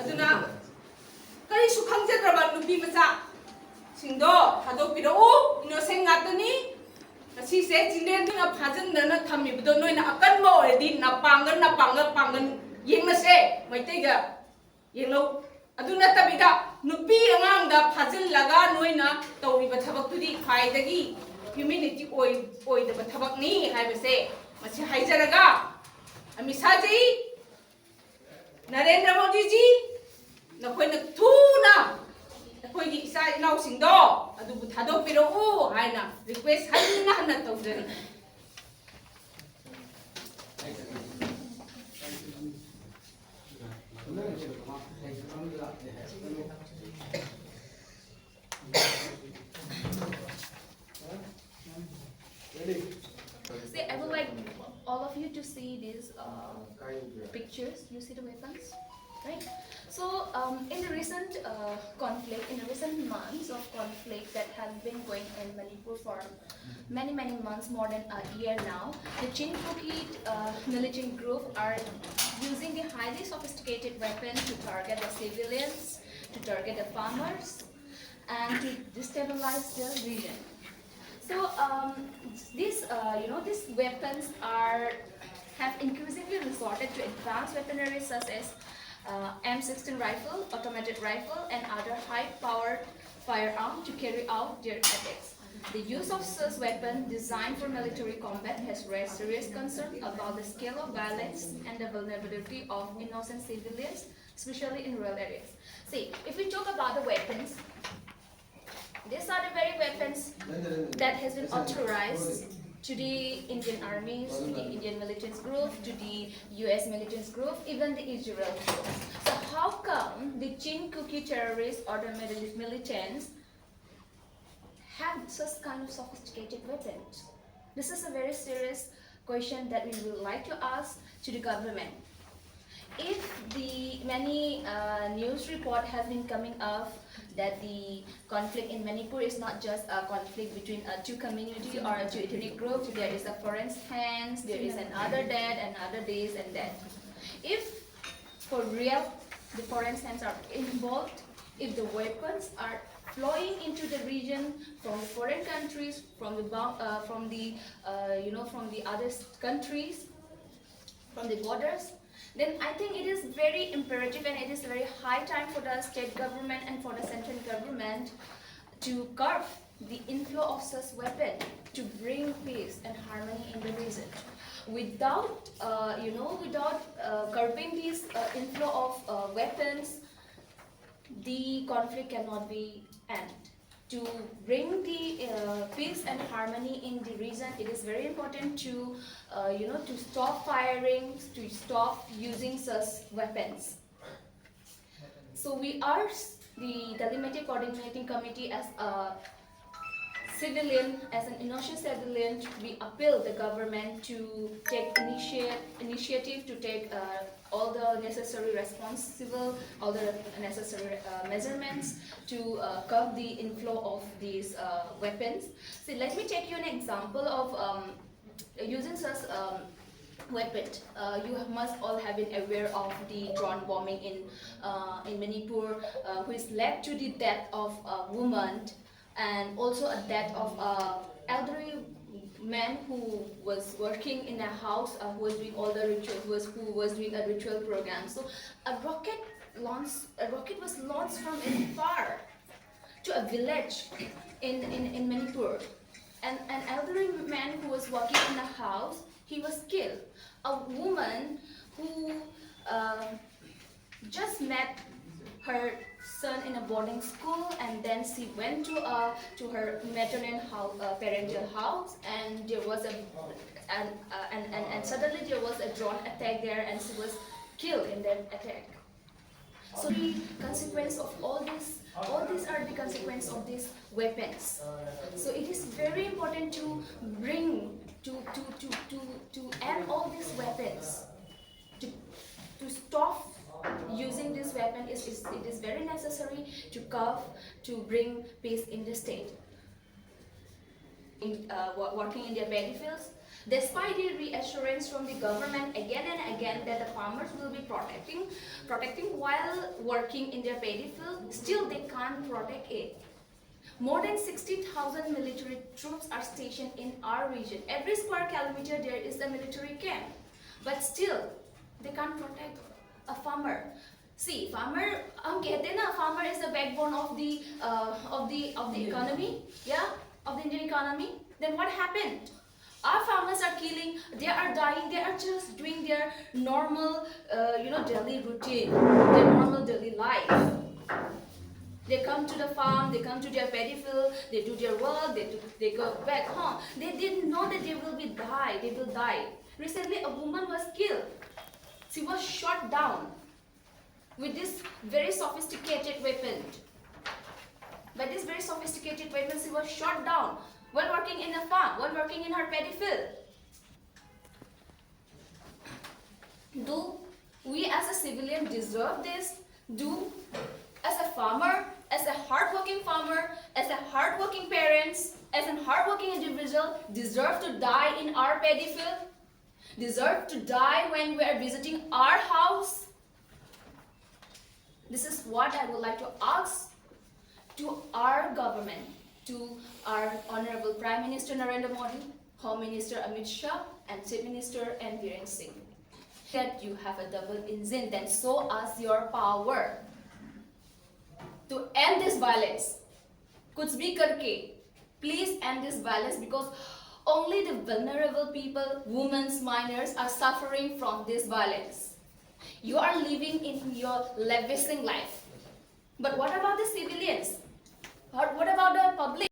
aduna kari su khangjadraba nupi macha singdo thadokpirau innocent ngatani asi se childen na phajan na thammi bdo noina akan mo already na pangan yengna se maitei ga yenglo aduna tabida nupi angang da phajil laga noina tawriba thabak tudi khaidagi humanity oi da thabak ni haibase machi haijaraga ami sajai Narendra Modi ji nakoina thuna nakoigi isa inau singdo adubu thadokpirau haina request hanna tawjari See, I would like all of you to see these pictures. You see the weapons, right? So, in the recent conflict, in the recent months of conflict that has been going in Manipur for many months, more than a year now, the Kuki militant group are using the highly sophisticated weapons to target the civilians, to target the farmers, and to destabilize the region. So these weapons have increasingly resorted to advanced weaponry such as M16 rifle, automatic rifle, and other high-powered firearms to carry out their attacks. The use of such weapons designed for military combat has raised serious concern about the scale of violence and the vulnerability of innocent civilians, especially in rural areas. See, if we talk about the weapons, these are the very weapons that has been authorized to the Indian armies, to the Indian militants group, to the US militants group, even the Israel group. So how come the Kuki terrorists or the militants have such kind of sophisticated weapons? This is a very serious question that we would like to ask to the government. If the many news report has been coming up that the conflict in Manipur is not just a conflict between two community or two ethnic groups, there is a foreign hands, there is another that, another this and that. If for real the foreign hands are involved, if the weapons are flowing into the region from foreign countries, from the other countries, from the borders, then I think it is very imperative and it is very high time for the state government and for the central government to curb the inflow of such weapons to bring peace and harmony in the region. Without curbing this inflow of weapons, the conflict cannot be ended. To bring the peace and harmony in the region, it is very important to stop firing, to stop using such weapons. So we are the Delimited Coordinating Committee as a civilian, as an innocent civilian, we appeal the government to take initiative to take all the necessary all the necessary measurements to curb the inflow of these weapons. So let me take you an example of using such weapon. You must all have been aware of the drone bombing in Manipur, which led to the death of a woman and also a death of an elderly man who was working in a house, who was doing all the rituals, who was doing a ritual program. So a rocket was launched from far to a village in Manipur. And an elderly man who was working in a house, he was killed. A woman who just met her son in a boarding school, and then she went to her maternal house, parental house, and there was and suddenly there was a drone attack there, and she was killed in that attack. So the consequence of all these are the consequence of these weapons. So it is very important to bring to end all these weapons, to stop using this weapon. It is very necessary to curb, to bring peace in the state. Working in their paddy fields, Despite the reassurance from the government again and again that the farmers will be protecting while working in their paddy field, still they can't protect it. More than 60,000 military troops are stationed in our region. Every square kilometer there is a military camp. But still, they can't protect a farmer. See, farmer, farmer is the backbone of the economy, yeah, of the Indian economy. Then what happened? Our farmers are killing, they are dying, they are just doing their normal, daily routine, their normal daily life. They come to the farm, they come to their paddy field, they do their work, they go back home. They didn't know that they will die. Recently, a woman was killed. She was shot down with this very sophisticated weapon. By this very sophisticated weapon, she was shot down while working in a farm, while working in her paddy field. Do we as a civilian deserve this? Do as a farmer, as a hardworking farmer, as a hardworking parents, as a hardworking individual, deserve to die in our paddy field? Deserve to die when we are visiting our house? This is what I would like to ask to our government, to our Honorable Prime Minister Narendra Modi, Home Minister Amit Shah, and Chief Minister N. Biren Singh. That you have a double engine, then show us your power to end this violence. Kuch bhi karke, please end this violence, because only the vulnerable people, women, minors are suffering from this violence. You are living in your lavishing life. But what about the civilians? What about the public?